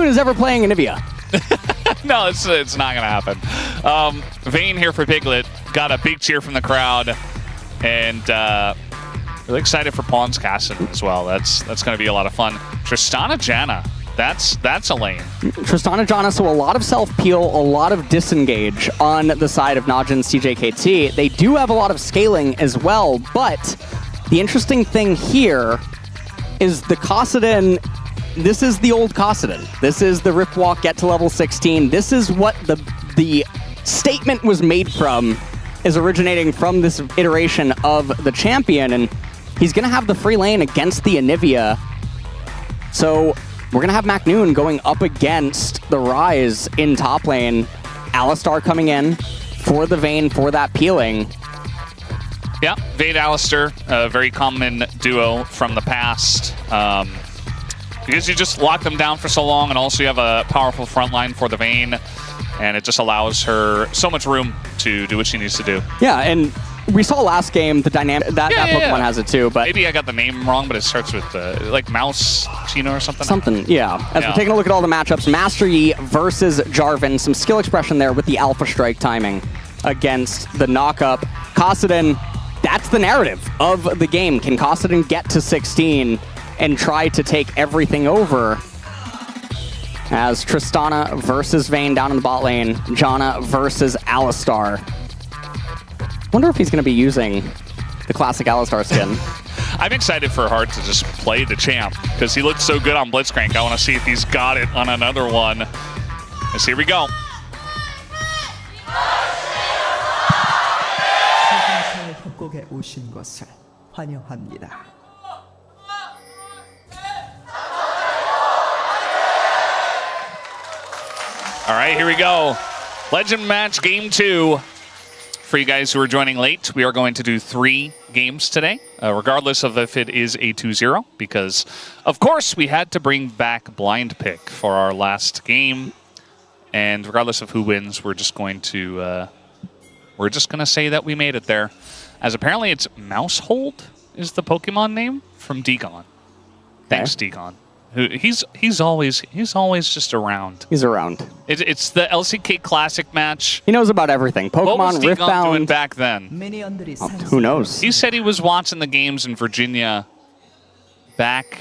is ever playing Anivia. No, it's not going to happen. Vayne here for Piglet. Got a big cheer from the crowd. And really excited for Pawns Kassadin as well. That's going to be a lot of fun. Tristana Janna. That's a lane. Tristana Janna, so a lot of self-peel, a lot of disengage on the side of NAJIN CJKT. They do have a lot of scaling as well, but the interesting thing here is the Kassadin. This is the old Kassadin. This is the Rift Walk, get to level 16. This is what the statement was made from, is originating from this iteration of the champion, and he's going to have the free lane against the Anivia. So we're going to have McNoon going up against the Rise in top lane. Alistar coming in for the Vayne for that peeling. Yeah, Vayne Alistar, a very common duo from the past. Because you just lock them down for so long, and also you have a powerful front line for the Vayne, and it just allows her so much room to do what she needs to do. Yeah, and we saw last game the dynamic that Pokemon has it too, but maybe I got the name wrong, but it starts with like Mouse Chino or something. Something, yeah. As we're taking a look at all the matchups, Master Yi versus Jarvan, some skill expression there with the Alpha Strike timing against the knockup. Kassadin, that's the narrative of the game. Can Kassadin get to 16 and try to take everything over? As Tristana versus Vayne down in the bot lane, Janna versus Alistar. Wonder if he's going to be using the classic Alistar skin. I'm excited for Hart to just play the champ, because he looked so good on Blitzcrank. I want to see if he's got it on another one. Let's here we go. All right, here we go. Legend match game 2. For you guys who are joining late, we are going to do 3 games today, regardless of if it is a 2-0, because, of course, we had to bring back blind pick for our last game. And regardless of who wins, we're just going to say that we made it there. As apparently it's Mousehold is the Pokemon name from Degon. Thanks, Degon. He's always just around. He's around. It's the LCK Classic match. He knows about everything. Pokemon, what was Degon Riftbound. Doing back then? Who knows? He said he was watching the games in Virginia back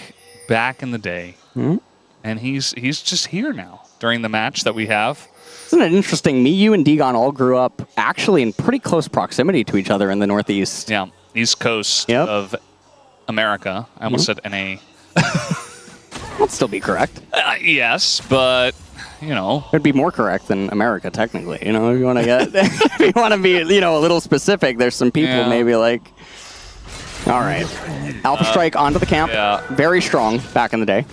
in the day, and he's just here now during the match that we have. Isn't it interesting? Me, you, and Degon all grew up actually in pretty close proximity to each other in the Northeast. Yeah, East Coast of America. I almost said NA. That'd still be correct. Yes, but you know, it'd be more correct than America technically. You know, if you want to get, if you want to be, you know, a little specific, there's some people maybe like. All right, Alpha Strike onto the camp. Very strong back in the day.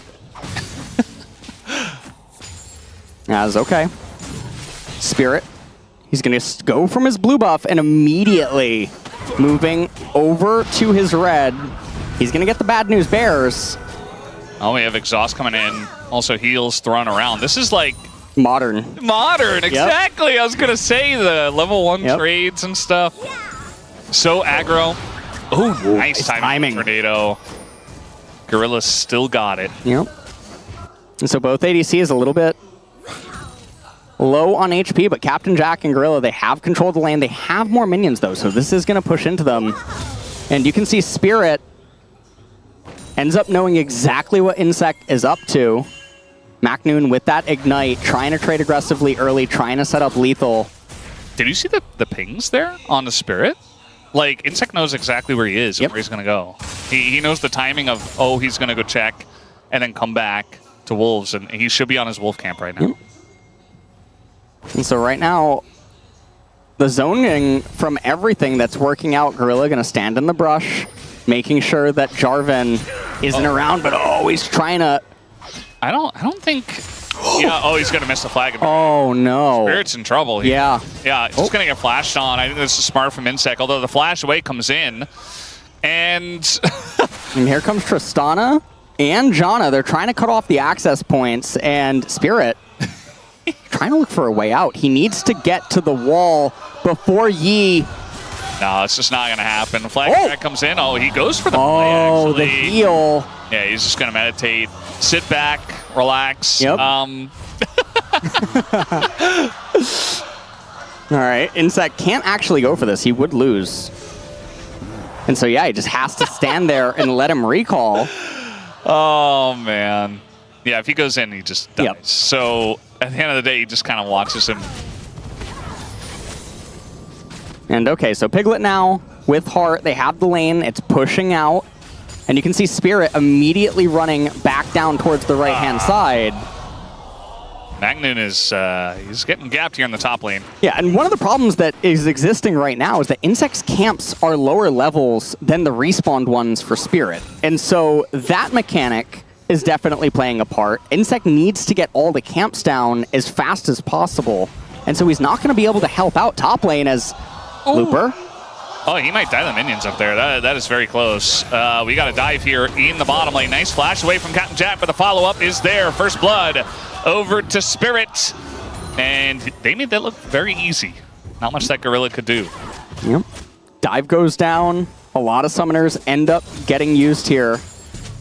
As okay, Spirit. He's gonna go from his blue buff and immediately moving over to his red. He's gonna get the bad news bears. Oh, we have exhaust coming in. Also heals thrown around. This is like modern. Exactly. I was gonna say the level 1 trades and stuff. So aggro. Oh, nice timing. Tornado. Gorilla still got it. Yep. And so both ADC is a little bit low on HP, but Captain Jack and Gorilla, they have control of the lane. They have more minions though, so this is gonna push into them. And you can see Spirit ends up knowing exactly what Insect is up to. McNoon with that Ignite, trying to trade aggressively early, trying to set up lethal. Did you see the pings there on the Spirit? Like, Insect knows exactly where he is and where he's going to go. He knows the timing of, oh, he's going to go check and then come back to Wolves, and he should be on his Wolf camp right now. And so right now, the zoning from everything that's working out, Gorilla going to stand in the brush, making sure that Jarvan isn't around, but always trying to... I don't think... Yeah, oh, he's going to miss the flag. Oh, no. Spirit's in trouble. Yeah, he's going to get flashed on. I think this is smart from Insect, although the flash away comes in. And... and here comes Tristana and Janna. They're trying to cut off the access points, and Spirit trying to look for a way out. He needs to get to the wall before Yi... No, it's just not going to happen. Flag comes in. Oh, he goes for the play, actually. The heal. Yeah, he's just going to meditate, sit back, relax. Yep. All right, Insect can't actually go for this. He would lose. And so, yeah, he just has to stand there and let him recall. Oh, man. Yeah, if he goes in, he just dies. Yep. So, at the end of the day, he just kind of watches him. And, okay, so Piglet now with Heart. They have the lane. It's pushing out. And you can see Spirit immediately running back down towards the right-hand side. Magnoon is he's getting gapped here in the top lane. Yeah, and one of the problems that is existing right now is that Insect's camps are lower levels than the respawned ones for Spirit. And so that mechanic is definitely playing a part. Insect needs to get all the camps down as fast as possible. And so he's not going to be able to help out top lane as Looper. Oh, he might die the minions up there. That is very close. We got a dive here in the bottom lane. Nice flash away from Captain Jack, but the follow-up is there. First blood over to Spirit. And they made that look very easy. Not much that Gorilla could do. Yep. Dive goes down. A lot of summoners end up getting used here.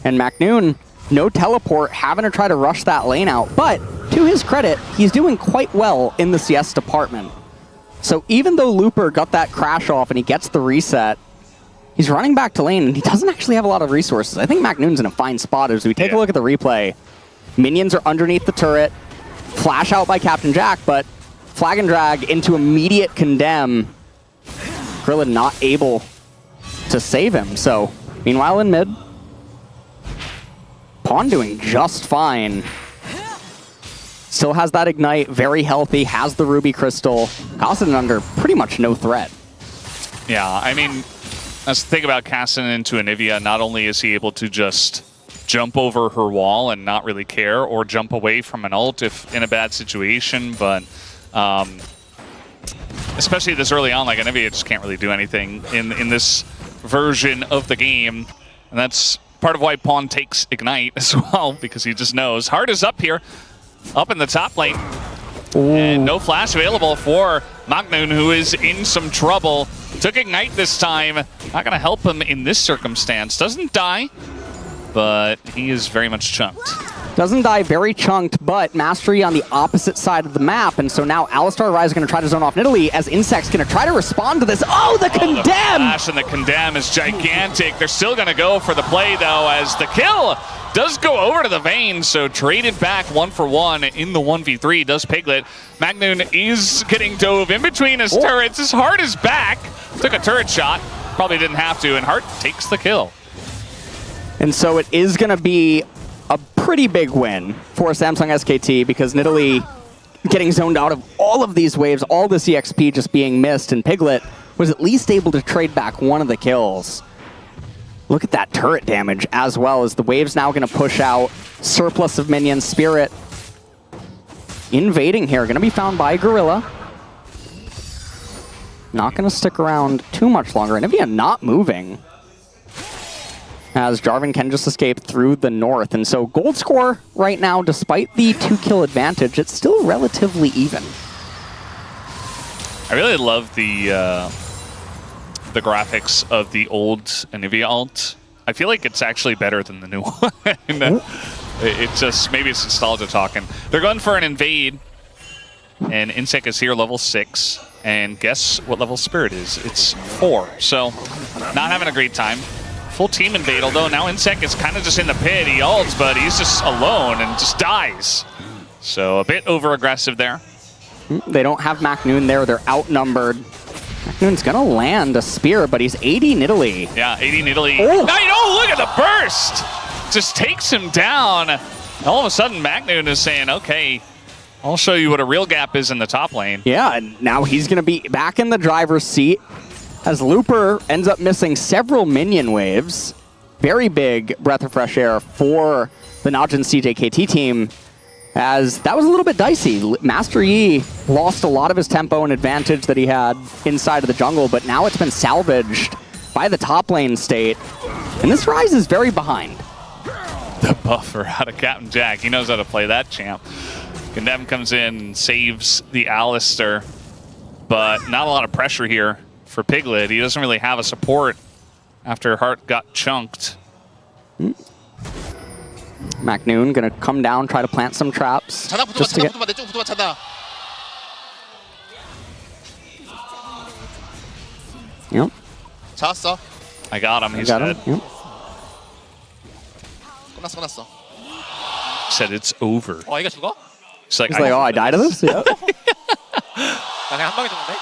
And Magnoon, no teleport, having to try to rush that lane out. But to his credit, he's doing quite well in the CS department. So even though Looper got that crash off and he gets the reset, he's running back to lane and he doesn't actually have a lot of resources. I think Magnoon's in a fine spot as we take a look at the replay. Minions are underneath the turret. Flash out by Captain Jack, but flag and drag into immediate condemn. Gorilla not able to save him. So meanwhile in mid, Pawn doing just fine. Still has that Ignite, very healthy, has the Ruby Crystal. Kassadin under pretty much no threat. Yeah, I mean, that's the thing about Kassadin into Anivia. Not only is he able to just jump over her wall and not really care, or jump away from an ult if in a bad situation, but especially this early on, like Anivia just can't really do anything in this version of the game. And that's part of why Pawn takes Ignite as well, because he just knows. Heart is up here. Up in the top lane. Ooh. And no flash available for Magnoon, who is in some trouble. Took Ignite this time. Not going to help him in this circumstance. Doesn't die, but he is very much chunked. Doesn't die, very chunked, but Mastery on the opposite side of the map. And so now Alistar Rise is going to try to zone off Nidalee as Insect's going to try to respond to this. Oh, the Condemn! The flash and the Condemn is gigantic. They're still going to go for the play, though, as the kill does go over to the Vayne, so traded back 1-for-1 in the 1v3 does Piglet. Magnoon is getting dove in between his turrets. His Heart is back. Took a turret shot. Probably didn't have to, and Heart takes the kill. And so it is going to be a pretty big win for Samsung SKT because Nidalee getting zoned out of all of these waves, all this EXP just being missed, and Piglet was at least able to trade back one of the kills. Look at that turret damage as well as the wave's now going to push out. Surplus of minions. Spirit invading here. Going to be found by Gorilla. Not going to stick around too much longer. Anivia not moving. As Jarvan can just escape through the north. And so gold score right now, despite the 2-kill advantage, it's still relatively even. I really love the graphics of the old Anivia ult. I feel like it's actually better than the new one. It just, maybe it's nostalgia talking. They're going for an invade, and Insect is here, level 6. And guess what level Spirit is? It's 4. So, not having a great time. Full team invade, although now Insect is kind of just in the pit. He ults, but he's just alone and just dies. So, a bit over-aggressive there. They don't have Magnoon there. They're outnumbered. Magnoon's gonna land a spear, but he's 80 Nidalee. Yeah, 80 Nidalee. Oh. No, look at the burst! Just takes him down. All of a sudden, Magnoon is saying, okay, I'll show you what a real gap is in the top lane. Yeah, and now he's gonna be back in the driver's seat as Looper ends up missing several minion waves. Very big breath of fresh air for the NAJIN CJKT team, as that was a little bit dicey. Master Yi lost a lot of his tempo and advantage that he had inside of the jungle, but now it's been salvaged by the top lane state. And this Rise is very behind. The buffer out of Captain Jack. He knows how to play that champ. Condemn comes in and saves the Alistar, but not a lot of pressure here for Piglet. He doesn't really have a support after Heart got chunked. McNoon gonna come down, try to plant some traps. 자당 붙어봐, Just to 자당 get... 붙어봐, 내 쪽 붙어봐, 자당. Yep. 잡았어. I got him. He's Got dead. him. Yep. 끝났어. Said it's over. 얘가 죽어? He's like, He's like, oh, I died of this? Yep. 나 그냥 한 방에 죽는데?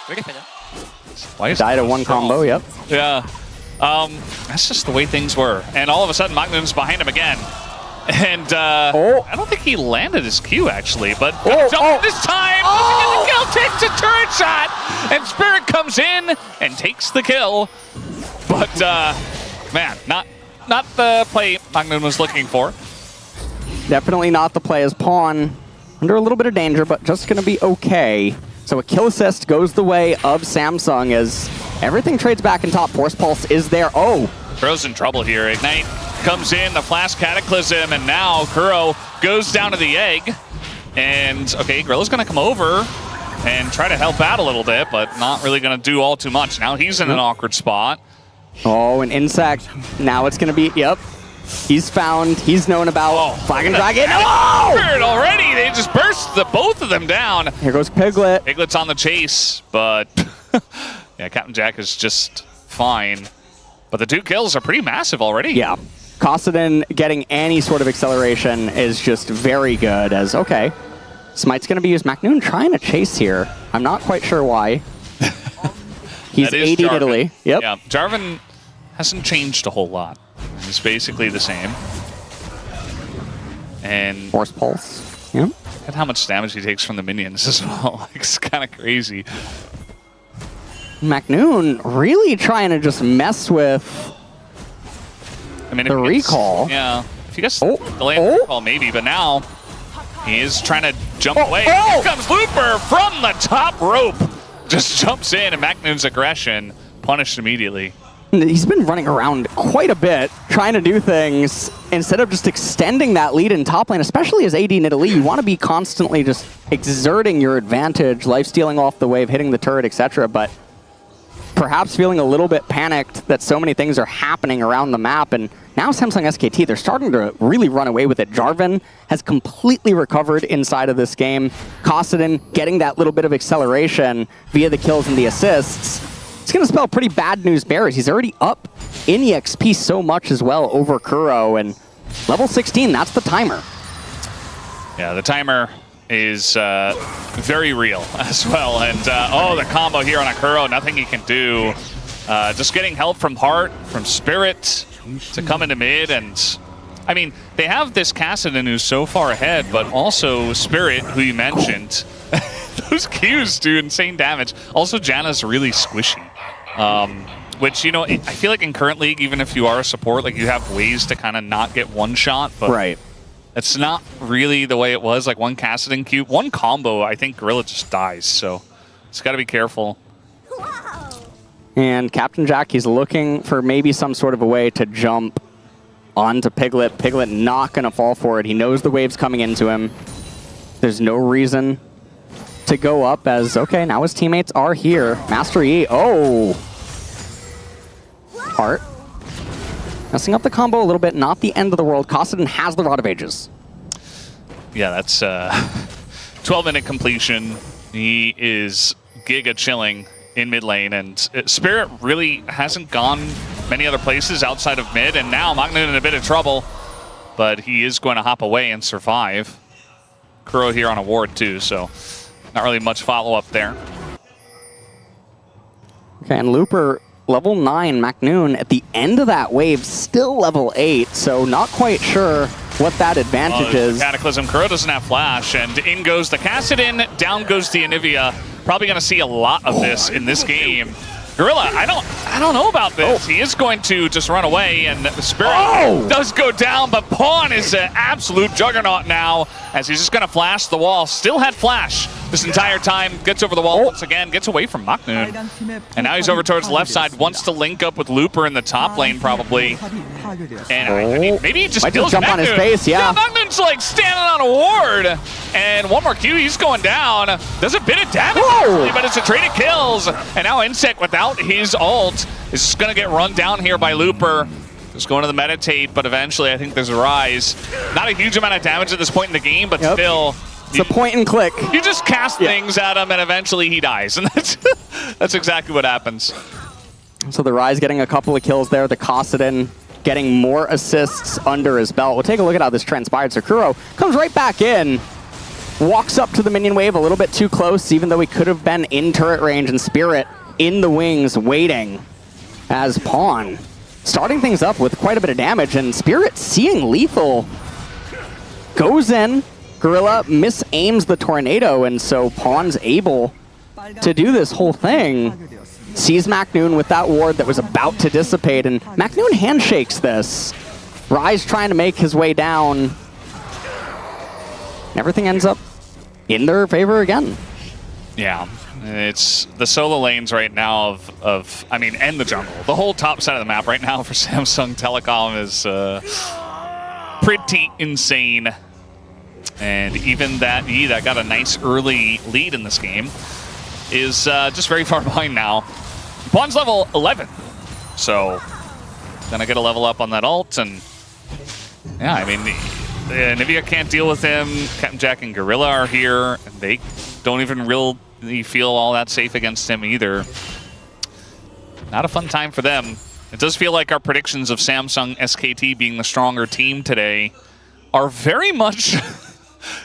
왜 이렇게 세냐? why is Died of one combo, yep. Yeah. That's just the way things were. And all of a sudden, McNoon's behind him again. And I don't think he landed his Q, actually, but jump this time. Doesn't get the kill, takes a turret shot, and Spirit comes in and takes the kill. But, man, not the play McNoon was looking for. Definitely not the play as Pawn. Under a little bit of danger, but just going to be okay. So a kill assist goes the way of Samsung as everything trades back in top. Force Pulse is there. Oh! Kuro's in trouble here. Ignite comes in, the Flash Cataclysm, and now Kuro goes down to the egg. And, okay, Gorilla's going to come over and try to help out a little bit, but not really going to do all too much. Now he's in an awkward spot. Oh, an insect. Now it's going to be, yep. He's found, he's known about Flag and Dragon. Oh! Already, they just burst both of them down. Here goes Piglet. Piglet's on the chase, but yeah, Captain Jack is just fine. But the 2 kills are pretty massive already. Yeah. Kosadin getting any sort of acceleration is just very good as, okay. Smite's going to be used. McNoon trying to chase here. I'm not quite sure why. He's 80 in Italy. Yep. Yeah, Jarvan hasn't changed a whole lot. He's basically the same. And Force Pulse. Yep. look at how much damage he takes from the minions as well. Like, it's kind of crazy. McNoon really trying to just mess with the recall. Yeah. If he gets delayed recall, maybe, but now he is trying to jump away. Here comes Looper from the top rope. Just jumps in, and McNoon's aggression punished immediately. He's been running around quite a bit, trying to do things instead of just extending that lead in top lane, especially as AD in Italy. You want to be constantly just exerting your advantage, life-stealing off the wave, hitting the turret, etc. But perhaps feeling a little bit panicked that so many things are happening around the map. And now Samsung SKT, they're starting to really run away with it. Jarvan has completely recovered inside of this game. Kosadin getting that little bit of acceleration via the kills and the assists. It's going to spell pretty bad news bears. He's already up in EXP so much as well over Kuro. And level 16, that's the timer. Yeah, the timer is very real as well. And, the combo here on a Kuro, nothing he can do. Just getting help from Heart, from Spirit to come into mid. And, I mean, they have this Kassadin who's so far ahead, but also Spirit, who you mentioned. Those Qs do insane damage. Also, Janna's really squishy. Which, you know, I feel like in current league, even if you are a support, like, you have ways to kind of not get one shot. But right. It's not really the way it was. Like, one Kassadin Q, one combo, I think Gorilla just dies. So it's got to be careful. And Captain Jack, he's looking for maybe some sort of a way to jump onto Piglet. Piglet not going to fall for it. He knows the wave's coming into him. There's no reason to go up as, okay, now his teammates are here. Master E, Heart. Messing up the combo a little bit, not the end of the world. Kosadin has the Rod of Ages. Yeah, that's 12-minute completion. He is giga chilling in mid lane, and Spirit really hasn't gone many other places outside of mid, and now McNoon in a bit of trouble, but he is going to hop away and survive. Kuro here on a ward too, so not really much follow-up there. Okay, and Looper, level 9, McNoon at the end of that wave, still level 8, so not quite sure what that advantage is. Cataclysm. Kuro doesn't have flash, and in goes the Kassadin, down goes the Anivia. Probably going to see a lot of this in this game. Gorilla, I don't know about this. He is going to just run away, and the Spirit does go down, but Pawn is an absolute juggernaut now, as he's just going to flash the wall. Still had flash this entire time. Gets over the wall once again, gets away from McNoon. And now he's over towards the left side, wants to link up with Looper in the top lane, probably. And I mean, maybe he just kills jump McNoon. On his face, yeah. McNoon's like standing on a ward. And one more Q, he's going down. Does a bit of damage, actually, but it's a trade of kills. And now Insect, without his ult, is just going to get run down here by Looper. Just going to the meditate, but eventually I think there's a rise. Not a huge amount of damage at this point in the game, but still. It's a point and click. You just cast things at him and eventually he dies. And that's exactly what happens. So the Rise getting a couple of kills there. The Kassadin getting more assists under his belt. We'll take a look at how this transpired. So Kuro comes right back in. Walks up to the minion wave a little bit too close, even though he could have been in turret range, and Spirit in the wings waiting as Pawn starting things up with quite a bit of damage, and Spirit seeing lethal goes in. Gorilla misaims the tornado, and so Pawn's able to do this whole thing. Sees McNoon with that ward that was about to dissipate, and McNoon handshakes this. Rise trying to make his way down. Everything ends up in their favor again. Yeah, it's the solo lanes right now I mean, and the jungle. The whole top side of the map right now for Samsung Telecom is pretty insane. And even that E that got a nice early lead in this game is just very far behind now. Pawn's level 11, so gonna get a level up on that ult, and yeah, I mean, Nivea can't deal with him. Captain Jack and Gorilla are here, and they don't even really feel all that safe against him either. Not a fun time for them. It does feel like our predictions of Samsung SKT being the stronger team today are very much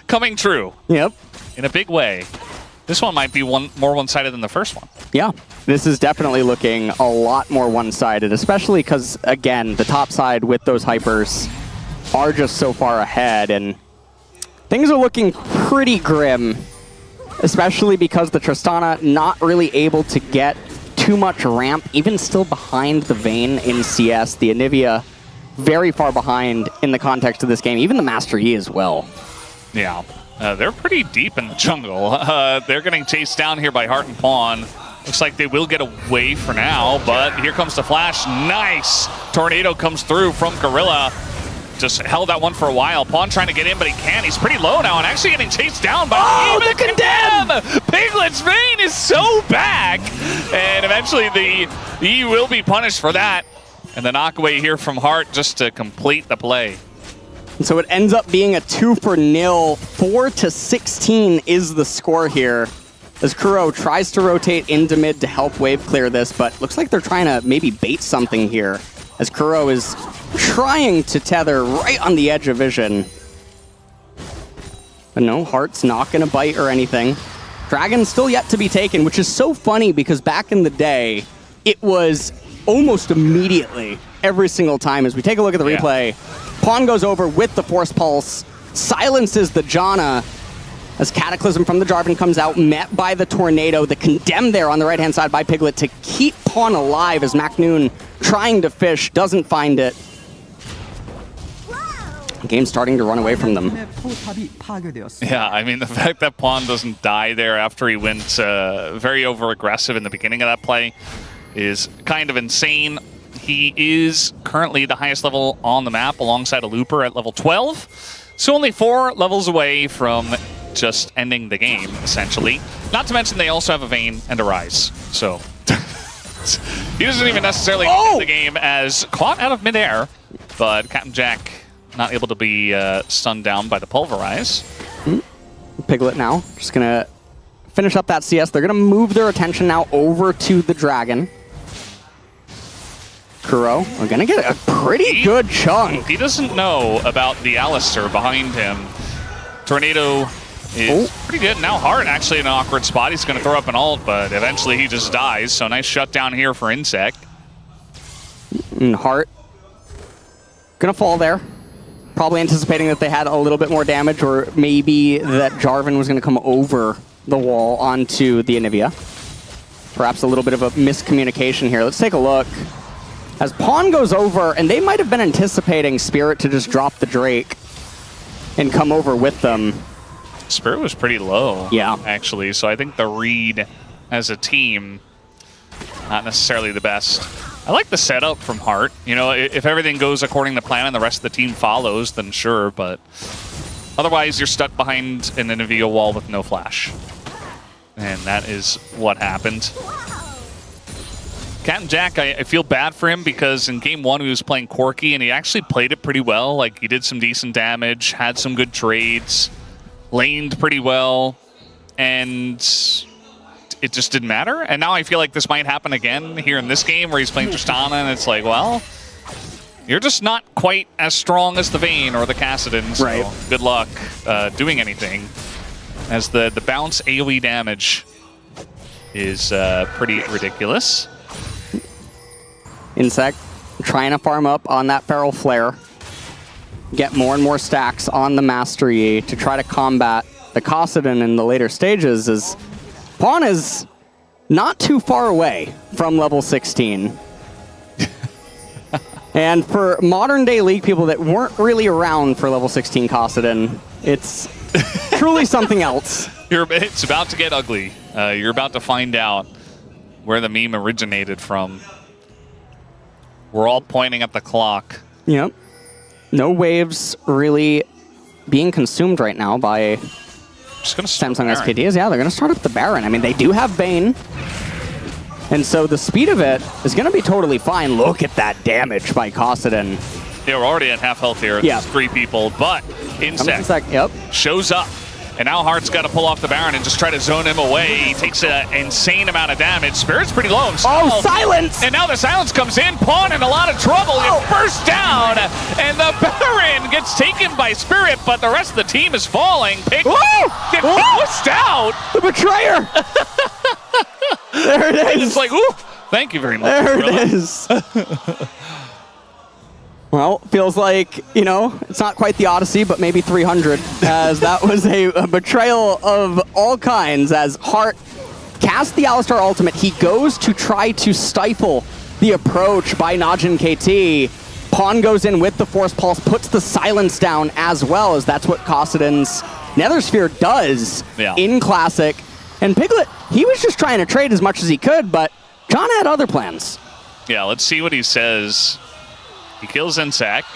coming true. Yep. In a big way. This one might be more one-sided than the first one. Yeah, this is definitely looking a lot more one-sided, especially because, again, the top side with those hypers are just so far ahead, and things are looking pretty grim, especially because the Tristana not really able to get too much ramp, even still behind the Vayne in CS. The Anivia very far behind in the context of this game, even the Master Yi as well. Yeah. They're pretty deep in the jungle. They're getting chased down here by Heart and Pawn. Looks like they will get away for now, but here comes the flash. Nice! Tornado comes through from Gorilla. Just held that one for a while. Pawn trying to get in, but he can't. He's pretty low now and actually getting chased down by the Condemn! Piglet's Vayne is so back! And eventually the E will be punished for that. And the knockaway here from Heart just to complete the play. And so it ends up being a 2-0. 4-16 is the score here, as Kuro tries to rotate into mid to help wave clear this, but looks like they're trying to maybe bait something here, as Kuro is trying to tether right on the edge of vision. But no, Heart's not going to bite or anything. Dragon's still yet to be taken, which is so funny because back in the day, it was almost immediately every single time. As we take a look at the replay, Pawn goes over with the Force Pulse, silences the Janna, as Cataclysm from the Jarvan comes out, met by the Tornado. The Condemn there on the right-hand side by Piglet to keep Pawn alive, as McNoon trying to fish, doesn't find it. The game's starting to run away from them. Yeah, I mean, the fact that Pawn doesn't die there after he went very over-aggressive in the beginning of that play is kind of insane. He is currently the highest level on the map alongside a Looper at level 12. So only 4 levels away from just ending the game, essentially. Not to mention they also have a Vayne and a Rise. So he doesn't even necessarily end the game as caught out of midair, but Captain Jack not able to be stunned down by the Pulverize. Piglet now just going to finish up that CS. They're going to move their attention now over to the Dragon. Kuro, we're going to get a pretty good chunk. He doesn't know about the Alistair behind him. Tornado is pretty good. Now Heart actually in an awkward spot. He's going to throw up an ult, but eventually he just dies. So nice shutdown here for Insect. And Heart going to fall there. Probably anticipating that they had a little bit more damage, or maybe that Jarvan was going to come over the wall onto the Anivia. Perhaps a little bit of a miscommunication here. Let's take a look. As Pawn goes over, and they might have been anticipating Spirit to just drop the Drake and come over with them. Spirit was pretty low, actually, so I think the read as a team, not necessarily the best. I like the setup from Heart. You know, if everything goes according to plan and the rest of the team follows, then sure, but otherwise you're stuck behind an Nvidia wall with no flash. And that is what happened. Captain Jack, I feel bad for him because in game 1 he was playing Corki and he actually played it pretty well. Like, he did some decent damage, had some good trades, laned pretty well, and it just didn't matter. And now I feel like this might happen again here in this game where he's playing Tristana, and it's like, well, you're just not quite as strong as the Vayne or the Kassadin, so right. Good luck doing anything, as the bounce AoE damage is pretty ridiculous. Insect trying to farm up on that Feral Flare. Get more and more stacks on the Mastery to try to combat the Kassadin in the later stages, as Pawn is not too far away from level 16. And for modern day League people that weren't really around for level 16 Kassadin, it's truly something else. It's about to get ugly. You're about to find out where the meme originated from. We're all pointing at the clock. Yep. No waves really being consumed right now by Samsung SKTs. Yeah, they're going to start up the Baron. I mean, they do have Vayne. And so the speed of it is going to be totally fine. Look at that damage by Kassadin. Yeah, we're already at half health here. Yeah. There's 3 people, but Insect yep. shows up. And now Hart's got to pull off the Baron and just try to zone him away. He takes an insane amount of damage. Spirit's pretty low himself. Oh, silence! And now the silence comes in. Pawn in a lot of trouble. Oh. It bursts down, and the Baron gets taken by Spirit, but the rest of the team is falling. Pick gets pushed out. The betrayer! There it is. It's like, ooh, thank you very much. There it is. Well, feels like, you know, it's not quite the Odyssey, but maybe 300, as that was a betrayal of all kinds, as Hart casts the Alistar ultimate. He goes to try to stifle the approach by NAJIN KT. Pawn goes in with the Force Pulse, puts the silence down as well, as that's what Kassadin's Nether Sphere does in Classic. And Piglet, he was just trying to trade as much as he could, but John had other plans. Yeah, let's see what he says. He kills Insect.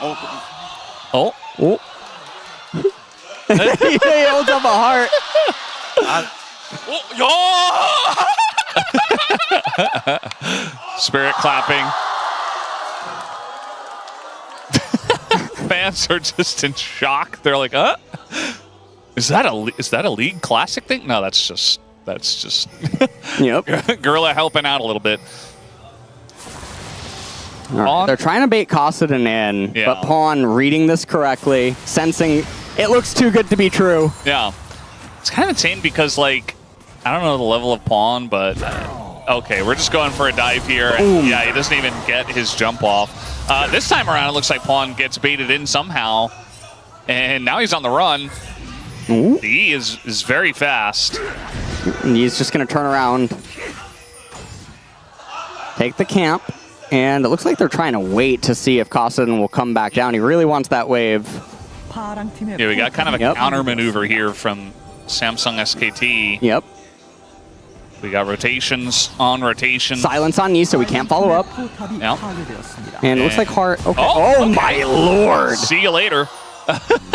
Oh. He holds up a heart. Spirit clapping. Fans are just in shock. They're like, is that a League Classic thing? No, that's just Yep. Gorilla helping out a little bit. Right. They're trying to bait Kassadin in, but Pawn reading this correctly, sensing it looks too good to be true. Yeah. It's kind of insane because, like, I don't know the level of Pawn, but okay, we're just going for a dive here. And, yeah, he doesn't even get his jump off. This time around, it looks like Pawn gets baited in somehow, and now he's on the run. Ooh. He is very fast. And he's just going to turn around, take the camp. And it looks like they're trying to wait to see if Kassadin will come back down. He really wants that wave. Yeah, we got kind of a counter maneuver here from Samsung SKT. Yep. We got rotations on rotation. Silence on Nisa, we can't follow up. Yep. And it looks like Hart. Okay. Oh, okay. My lord! See you later.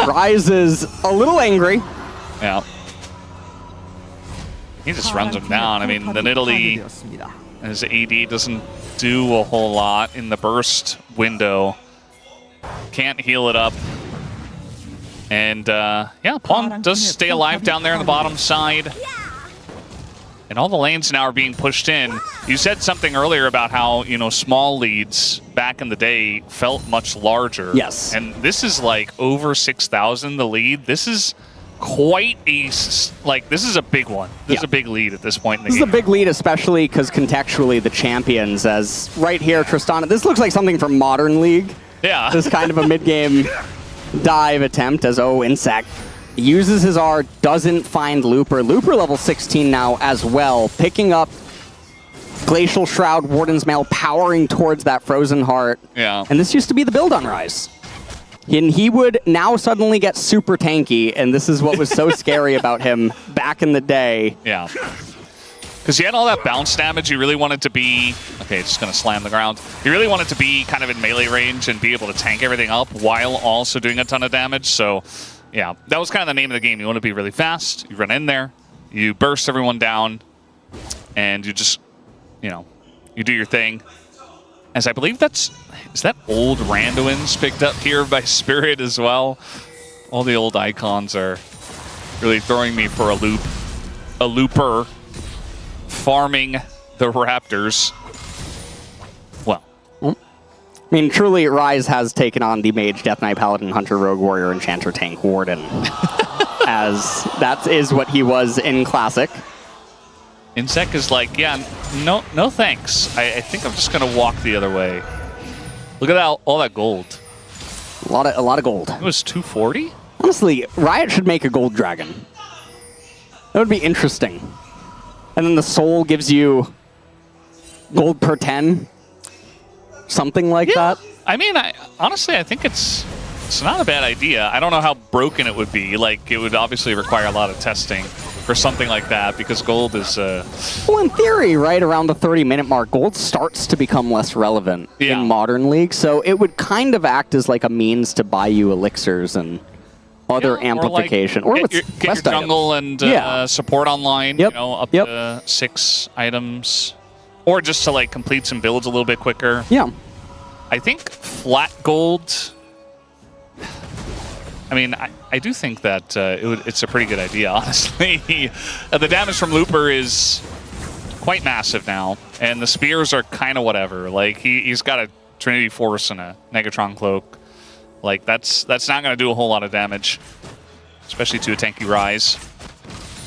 Rise is a little angry. Yeah. He just runs him down. I mean, the Nidalee, his AD doesn't do a whole lot in the burst window. Can't heal it up. And yeah, Pawn does stay alive down there on the bottom side. And all the lanes now are being pushed in. You said something earlier about how, you know, small leads back in the day felt much larger. Yes. And this is like over 6,000 the lead. This is quite a, like, this is a big one. This is a big lead at this point in the game. This is a big lead, especially because contextually the champions, as right here, Tristana, this looks like something from Modern League. Yeah. This kind of a mid-game dive attempt as Insect uses his R, doesn't find Looper. Looper level 16 now as well, picking up Glacial Shroud, Warden's Mail, powering towards that Frozen Heart. Yeah. And this used to be the build on Rise. And he would now suddenly get super tanky, and this is what was so scary about him back in the day. Yeah. Because he had all that bounce damage, he really wanted to be... Okay, just going to slam the ground. He really wanted to be kind of in melee range and be able to tank everything up while also doing a ton of damage. So, yeah, that was kind of the name of the game. You want to be really fast, you run in there, you burst everyone down, and you just, you know, you do your thing. As I believe is that old Randuin's picked up here by Spirit as well? All the old icons are really throwing me for a loop. A looper farming the Raptors. Well. I mean, truly, Rise has taken on the Mage, Death Knight, Paladin, Hunter, Rogue, Warrior, Enchanter, Tank, Warden. As that is what he was in Classic. Insec is like, yeah, no thanks. I think I'm just going to walk the other way. Look at all that gold. A lot of gold. It was 240? Honestly, Riot should make a gold dragon. That would be interesting. And then the soul gives you gold per 10. Something like that. I mean, honestly, I think it's not a bad idea. I don't know how broken it would be. Like, it would obviously require a lot of testing for something like that, because gold is... Well, in theory, right around the 30-minute mark, gold starts to become less relevant in modern League, so it would kind of act as like a means to buy you elixirs and other amplification. Or get your jungle and support online, you know, up to 6 items. Or just to like complete some builds a little bit quicker. Yeah. I think flat gold... I mean, I do think that it's a pretty good idea, honestly. The damage from Looper is quite massive now, and the spears are kind of whatever. Like, he's got a Trinity Force and a Negatron Cloak. Like, that's not going to do a whole lot of damage, especially to a tanky Rise.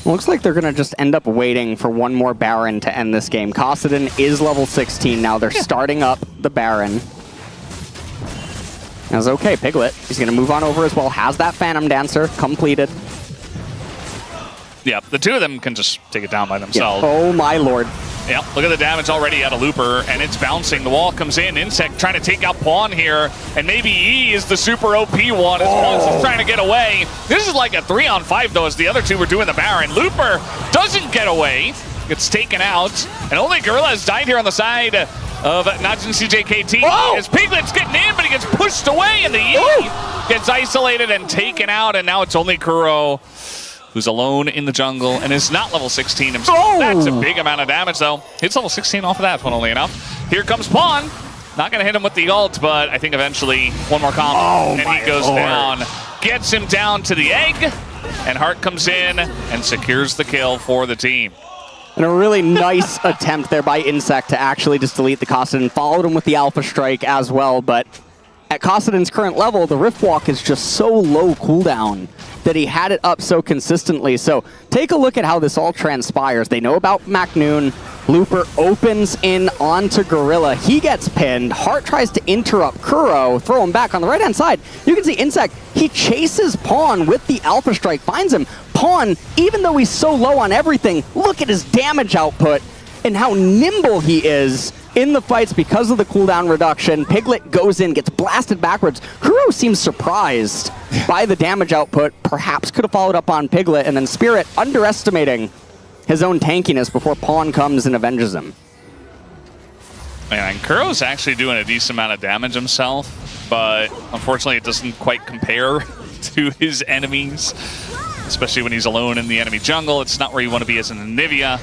Looks like they're going to just end up waiting for one more Baron to end this game. Kassadin is level 16 now. They're starting up the Baron. That's okay, Piglet. He's going to move on over as well. Has that Phantom Dancer completed. Yeah, the two of them can just take it down by themselves. Yeah. Oh my lord. Yeah, look at the damage already out of Looper, and it's bouncing. The wall comes in. Insect trying to take out Pawn here, and maybe E is the super OP one as Pawn's is trying to get away. This is like a 3-on-5, though, as the other two were doing the Baron. Looper doesn't get away. Gets taken out, and only Gorilla has died here on the side of NAJIN CJKT. As Piglet's getting in, but he gets pushed away, and the E gets isolated and taken out, and now it's only Kuro who's alone in the jungle and is not level 16 himself. That's a big amount of damage, though. Hits level 16 off of that, funnily enough. Here comes Pawn. Not going to hit him with the ult, but I think eventually one more combo, and he goes down. Gets him down to the egg, and Hart comes in and secures the kill for the team. And a really nice attempt there by Insect to actually just delete the Kassadin. Followed him with the Alpha Strike as well, but at Kassadin's current level, the Rift Walk is just so low cooldown that he had it up so consistently. So take a look at how this all transpires. They know about MacNoon. Looper opens in onto Gorilla. He gets pinned. Hart tries to interrupt Kuro, throw him back on the right-hand side. You can see Insect, he chases Pawn with the Alpha Strike, finds him. Pawn, even though he's so low on everything, look at his damage output and how nimble he is in the fights because of the cooldown reduction. Piglet goes in, gets blasted backwards. Kuro seems surprised by the damage output. Perhaps could have followed up on Piglet, and then Spirit underestimating his own tankiness before Pawn comes and avenges him. Man, Kuro's actually doing a decent amount of damage himself, but unfortunately it doesn't quite compare to his enemies, especially when he's alone in the enemy jungle. It's not where you want to be as an Anivia.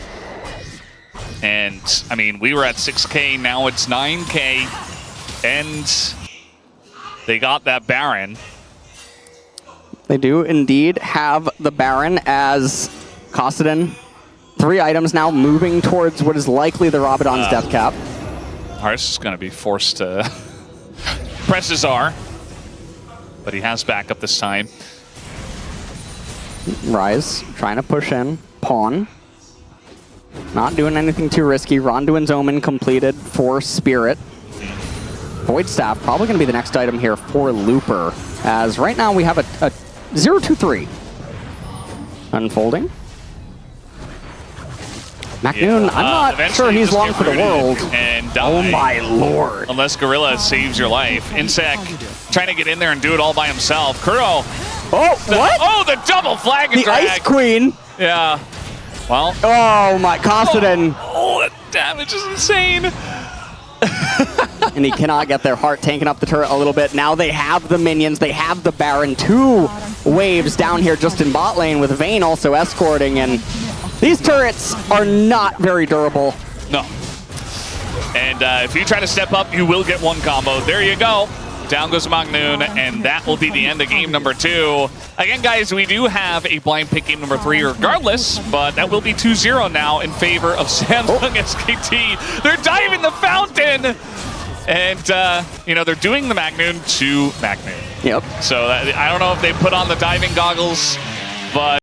And, I mean, we were at 6K, now it's 9K, and they got that Baron. They do indeed have the Baron as Kassadin. 3 items now moving towards what is likely the Rabadon's death cap. Harsh is going to be forced to press his R, but he has backup this time. Rise trying to push in. Pawn. Not doing anything too risky. Ronduin's Omen completed for Spirit. Void Staff probably going to be the next item here for Looper, as right now we have a 0-2-3 unfolding. MacNoon, I'm not sure he's long for the world. And oh my lord. Unless Gorilla saves your life. Insect trying to get in there and do it all by himself. Kuro. Oh, what? Oh, the double flag and drag. The Ice Queen. Yeah. Well. Oh my, Kassadin. Oh, that damage is insane. And he cannot get their Heart tanking up the turret a little bit. Now they have the minions. They have the Baron. 2 waves down here just in bot lane with Vayne also escorting. And These turrets are not very durable. No. And if you try to step up, you will get one combo. There you go. Down goes Magnoon, and that will be the end of game number 2. Again, guys, we do have a blind pick game number 3 regardless, but that will be 2-0 now in favor of Samsung SKT. They're diving the fountain! And, you know, they're doing the Magnoon to Magnoon. Yep. So I don't know if they put on the diving goggles, but...